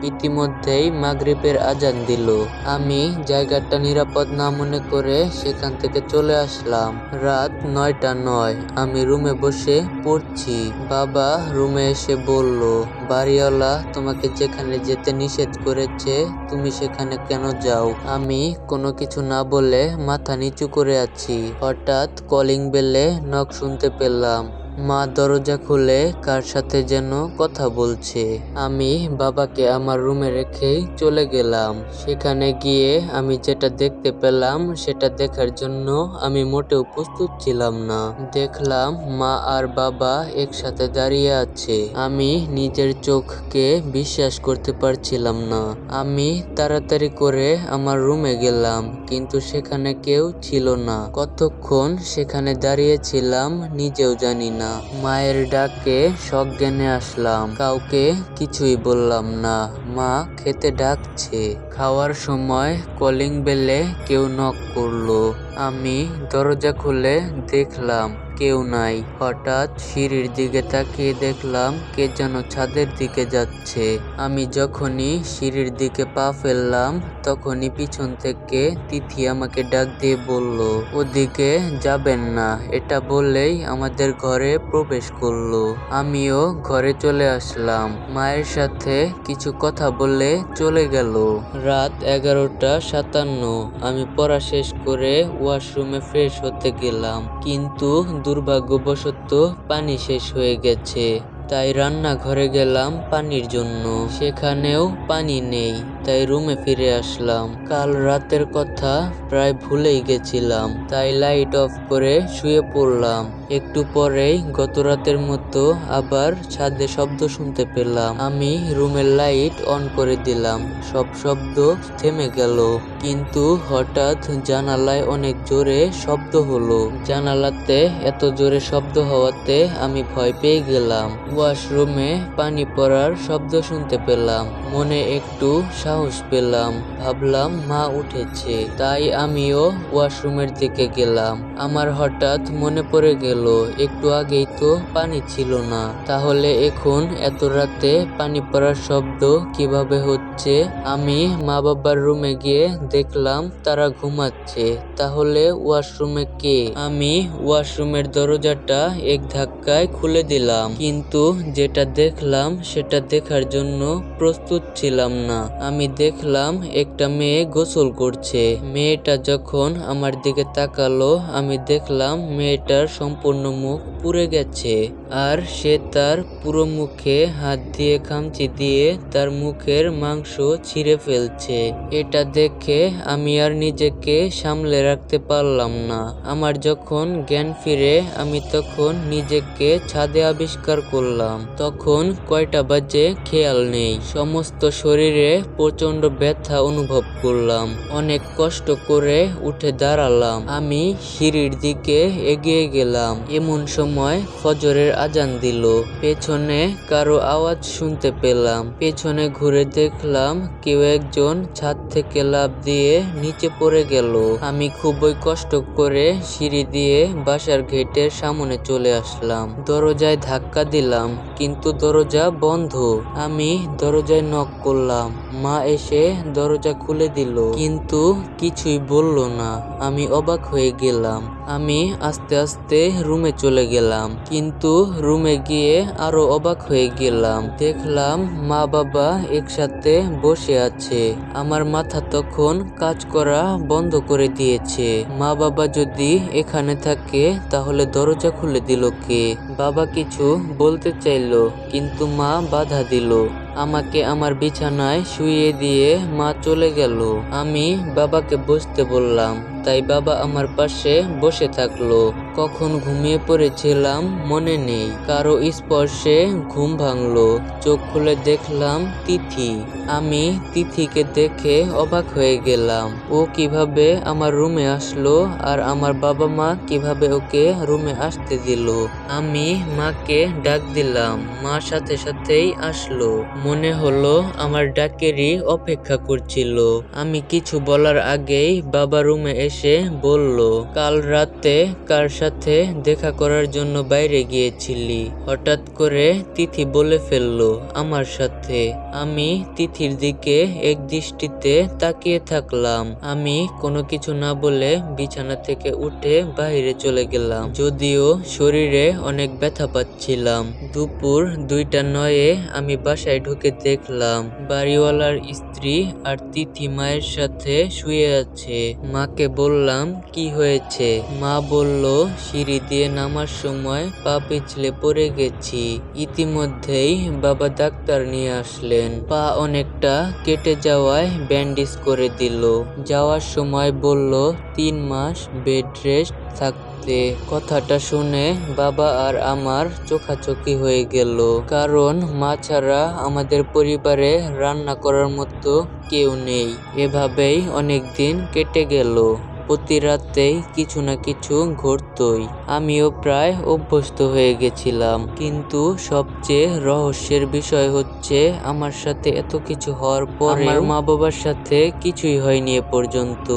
ইতিমধ্যেই মাগরিবের আজান দিল। আমি জায়গাটা নিরাপদ না মনে করে সেখান থেকে চলে আসলাম। রাত 9টা নয়, আমি রুমে বসে পড়ছি। বাবা রুমে এসে বলল, বাড়িওয়ালা তোমাকে যেখানে যেতে নিষেধ করেছে তুমি সেখানে কেন যাও? আমি কোনো কিছু না বলে মাথা নিচু করে আছি। হঠাৎ কলিং বেলে নক শুনতে পেলাম। মা দরজা খুলে কার সাথে যেন কথা বলছে। আমি বাবাকে আমার রুমে রেখেই চলে গেলাম। সেখানে গিয়ে আমি যেটা দেখতে পেলাম সেটা দেখার জন্য আমি মোটেও প্রস্তুত ছিলাম না। দেখলাম মা আর বাবা একসাথে দাঁড়িয়ে আছে। আমি নিজের চোখকে বিশ্বাস করতে পারছিলাম না। আমি তাড়াতাড়ি করে আমার রুমে গেলাম, কিন্তু সেখানে কেউ ছিল না। কতক্ষণ সেখানে দাঁড়িয়েছিলাম নিজেও জানি না। মায়ের ডাকে সজ্ঞানে আসলাম, কাউকে কিছুই বললাম না। মা খেতে ডাকছে। খাওয়ার সময় কলিং বেলে কেউ নক করলো। আমি দরজা খুলে দেখলাম কেউ নাই। হঠাৎ সিঁড়ির দিকে তাকিয়ে দেখলাম কে যেন ছাদের দিকে যাচ্ছে। আমি যখনই সিঁড়ির দিকে পা ফেললাম তখনই পিছন থেকে তিথি আমাকে ডাক দিয়ে বলল, ওদিকে যাবেন না। এটা বললেই আমাদের ঘরে প্রবেশ করলো। আমিও ঘরে চলে আসলাম। মায়ের সাথে কিছু কথা বলে চলে গেল। রাত 11টা 57। আমি পড়া শেষ করে ওয়াশরুমে ফ্রেশ হতে গেলাম, কিন্তু দুর্ভাগ্যবশত পানি শেষ হয়ে গেছে। তাই রান্নাঘরে গেলাম পানির জন্য। সেখানেও পানি নেই, তাই রুমে ফিরে আসলাম। কাল রাতের কথা প্রায় ভুলেই গেছিলাম, তাই লাইট অফ করে শুয়ে পড়লাম। একটু পরেই গত রাতের মতো আবার ছাদে শব্দ শুনতে পেলাম। আমি রুমের লাইট অন করে দিলাম। সব শব্দ থেমে গেল, কিন্তু হঠাৎ জানালায় অনেক জোরে শব্দ হলো। জানালাতে এত জোরে শব্দ হওয়াতে আমি ভয় পেয়ে গেলাম। ওয়াশরুমে পানি পড়ার শব্দ শুনতে পেলাম। মনে একটু সাহস পেলাম। ভাবলাম মা উঠেছে, তাই আমিও ওয়াশরুমের দিকে গেলাম। আমার হঠাৎ মনে পড়ে গেল একটু আগেই তো পানি ছিল না, তাহলে এখন এত রাতে পানি পড়ার শব্দ কিভাবে হচ্ছে? আমি মা বাবার রুমে গিয়ে দেখলাম তারা ঘুমাচ্ছে। তাহলে ওয়াশরুমে কে? আমি ওয়াশরুমের দরজাটা এক ধাক্কায় খুলে দিলাম, কিন্তু যেটা দেখলাম সেটা দেখার জন্য প্রস্তুত ছিলাম না। আমি দেখলাম একটা মেয়ে গোসল করছে। মেয়েটা যখন আমার দিকে তাকালো আমি দেখলাম মেয়েটার সম্পূর্ণ মুখ পুড়ে গেছে, আর সে তার পুরো মুখে হাত দিয়ে খামচি দিয়ে তার মুখের মাংস ছিঁড়ে ফেলছে। এটা দেখে আমি আর নিজেকে সামলে রাখতে পারলাম না। আমার যখন জ্ঞান ফিরে আমি তখন নিজেকে ছাদে আবিষ্কার করলাম। তখন কয়টা বাজে খেয়াল নেই। সমস্ত শরীরে প্রচন্ড ব্যথা অনুভব করলাম। অনেক কষ্ট করে উঠে দাঁড়ালাম। আমি সিঁড়ির দিকে এগিয়ে গেলাম। এমন সময় ফজরের আজান দিল। পেছনে কারো আওয়াজ শুনতে পেলাম। পেছনে ঘুরে দেখলাম কেউ একজন ছাদ থেকে লাফ দিয়ে নিচে পড়ে গেল। আমি খুবই কষ্ট করে সিঁড়ি দিয়ে বাসার গেটের সামনে চলে আসলাম। দরজায় ধাক্কা দিলাম, কিন্তু দরজা বন্ধ। আমি দরজায় নক করলাম। মা এসে দরজা খুলে দিল, কিন্তু কিছুই বলল না। আমি অবাক হয়ে গেলাম। আমি আস্তে আস্তে রুমে চলে গেলাম, কিন্তু রুমে গিয়ে আরো অবাক হয়ে গেলাম। দেখলাম মা বাবা একসাথে বসে আছে। আমার মাথা তখন কাজ করা বন্ধ করে দিয়েছে। মা বাবা যদি এখানে থাকে তাহলে দরজা খুলে দিল কে? বাবা কিছু বলতে চাইলো, কিন্তু মা বাধা দিল। আমাকে আমার বিছানায় শুইয়ে দিয়ে মা চলে গেল। আমি বাবাকে বসতে বললাম, তাই বাবা আমার পাশে বসে থাকলো। কখন ঘুমিয়ে পড়েছিলাম মনে নেই। কারো স্পর্শে ঘুম ভাঙলো। চোখ খুলে দেখলাম তিথি। আমি তিথিকে দেখে অবাক হয়ে গেলাম। ও কিভাবে আমার রুমে আসলো, আর আমার বাবা মা কিভাবে ওকে রুমে আসতে দিল? আমি মাকে ডাক দিলাম। মা সাথে সাথেই আসলো। মনে হলো আমার ডাকেরই অপেক্ষা করছিল। আমি কিছু বলার আগেই বাবা রুমে এসে বলল, কাল রাতে কার সাথে সাথে দেখা করার জন্য বাইরে গিয়েছিলি। হঠাৎ করে তিথি বলে ফেললো আমার সাথে। আমি তিথির দিকে এক দৃষ্টিতে তাকিয়ে থাকলাম। আমি কোনো কিছু না বলে বিছানা থেকে উঠে বাইরে চলে গেলাম, যদিও শরীরে অনেক ব্যথা পাচ্ছিলাম। দুপুর 2:09 আমি বাসায় ঢুকে দেখলাম বাড়িওয়ালার স্ত্রী আর তিথি মায়ের সাথে শুয়ে আছে। মাকে বললাম কি হয়েছে। মা বলল সিঁড়ি দিয়ে নামার সময় পা পিছলে পড়ে গেছি। ইতিমধ্যেই বাবা ডাক্তার নিয়ে আসলেন। পা অনেকটা কেটে যাওয়ায় ব্যান্ডেজ করে দিল। যাওয়ার সময় বলল 3 মাস বেড রেস্ট থাকতে। কথাটা শুনে বাবা আর আমার চোখাচোখি হয়ে গেল, কারণ মা ছাড়া আমাদের পরিবারে রান্না করার মতো কেউ নেই। এভাবেই অনেক দিন কেটে গেল। প্রতি রাতেই কিছু না কিছু ঘটতই। আমিও প্রায় অভ্যস্ত হয়ে গেছিলাম। কিন্তু সবচেয়ে রহস্যের বিষয় হচ্ছে আমার সাথে এত কিছু হওয়ার পরে আমার মা বাবার সাথে কিছুই হয়নি এ পর্যন্ত।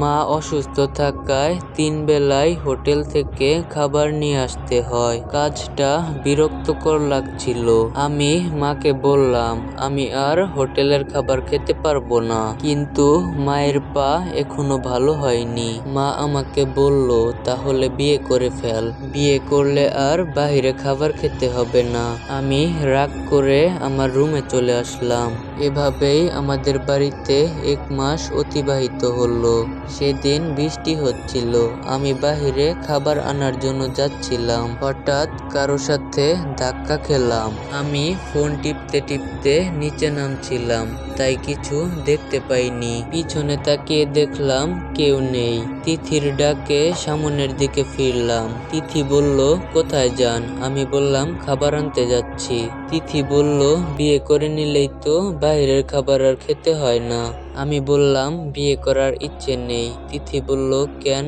মা অসুস্থ থাকায় 3 বেলায় হোটেল থেকে খাবার নিয়ে আসতে হয়। কাজটা বিরক্তকর লাগছিল। আমি মাকে বললাম আমি আর হোটেলের খাবার খেতে পারবো না, কিন্তু মায়ের পা এখনো ভালো হয়নি। মা আমাকে বলল তাহলে বিয়ে করে ফেল, বিয়ে করলে আর বাইরে খাবার খেতে হবে না। আমি রাগ করে আমার রুমে চলে আসলাম। এভাবেই আমাদের বাড়িতে 1 মাস অতিবাহিত হলো। সেদিন বৃষ্টি হচ্ছিল। আমি বাহিরে খাবার আনার জন্য যাচ্ছিলাম। হঠাৎ কারো সাথে ধাক্কা খেলাম। আমি ফোন টিপতে টিপতে নিচে নামছিলাম, তাই কিছু দেখতে পাইনি। পিছনে তাকিয়ে দেখলাম কেউ নেই। তিথির ডাকে সামনের দিকে ফিরলাম। তিথি বলল কোথায় যান? আমি বললাম খাবার আনতে যাচ্ছি। তিথি বলল বিয়ে করে নিলেই তো বাইরের খাবার আর খেতে হয় না। আমি বললাম বিয়ে করার ইচ্ছে নেই। তিথি বলল কেন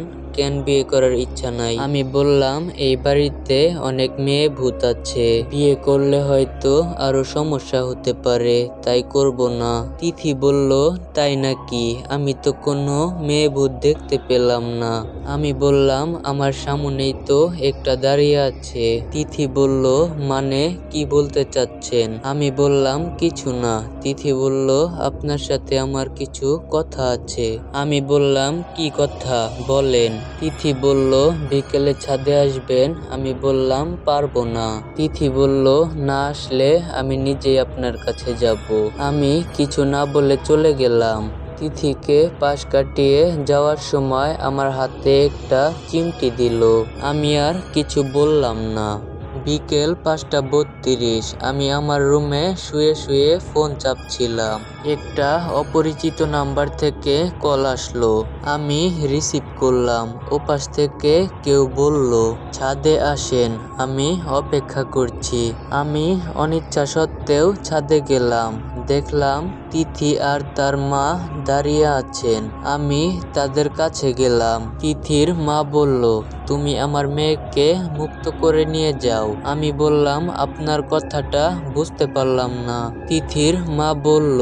বিয়ে করার ইচ্ছা নাই? আমি বললাম এই বাড়িতে অনেক মেয়ে ভূত আছে, বিয়ে করলে হয়তো আরো সমস্যা হতে পারে, তাই করব না। তিথি বলল তাই নাকি? আমি তো কোনো মেয়ে ভূত দেখতে পেলাম না। আমি বললাম আমার সামনেই তো একটা দাঁড়িয়ে আছে। তিথি বলল মানে কি বলতে চাচ্ছেন? আমি বললাম কিছু না। তিথি বলল আপনার সাথে আমার কিছু কথা আছে। আমি বললাম কি কথা বলেন। তিথি বলল বিকেলে ছাদে আসবেন। আমি বললাম পারবো না। তিথি বলল না আসলে আমি নিজেই আপনার কাছে যাব। আমি কিছু না বলে চলে গেলাম। তিথিকে পাশ কাটিয়ে যাওয়ার সময় আমার হাতে একটা চিমটি দিল। আমি আর কিছু বললাম না। বিকেল 5:32 আমি আমার রুমে শুয়ে শুয়ে ফোন চাপছিলাম। একটা অপরিচিত নাম্বার থেকে কল আসলো। আমি রিসিভ করলাম। ওপাশ থেকে কেউ বলল ছাদে আসেন, আমি অপেক্ষা করছি। আমি অনিচ্ছা সত্ত্বেও ছাদে গেলাম। দেখলাম তিথি আর তার মা দাঁড়িয়ে আছেন। আমি তাদের কাছে গেলাম। তিথির মা বলল তুমি আমার মেয়েকে মুক্ত করে নিয়ে যাও। আমি বললাম আপনার কথাটা বুঝতে পারলাম না। তিথির মা বলল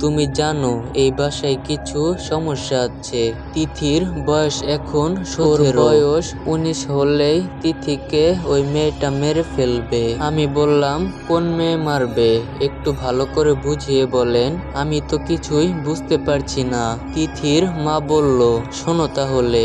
তুমি জানো এই বাসায় কিছু সমস্যা আছে। তিথির বয়স এখন 17, বয়স 19 হলেই তিথিকে ওই মেয়েটা মেরে ফেলবে। আমি বললাম কোন মেয়ে মারবে একটু ভালো করে বুঝিয়ে বলেন, আমি তো কিছুই বুঝতে পারছি না। তিথির মা বলল শোনো তাহলে।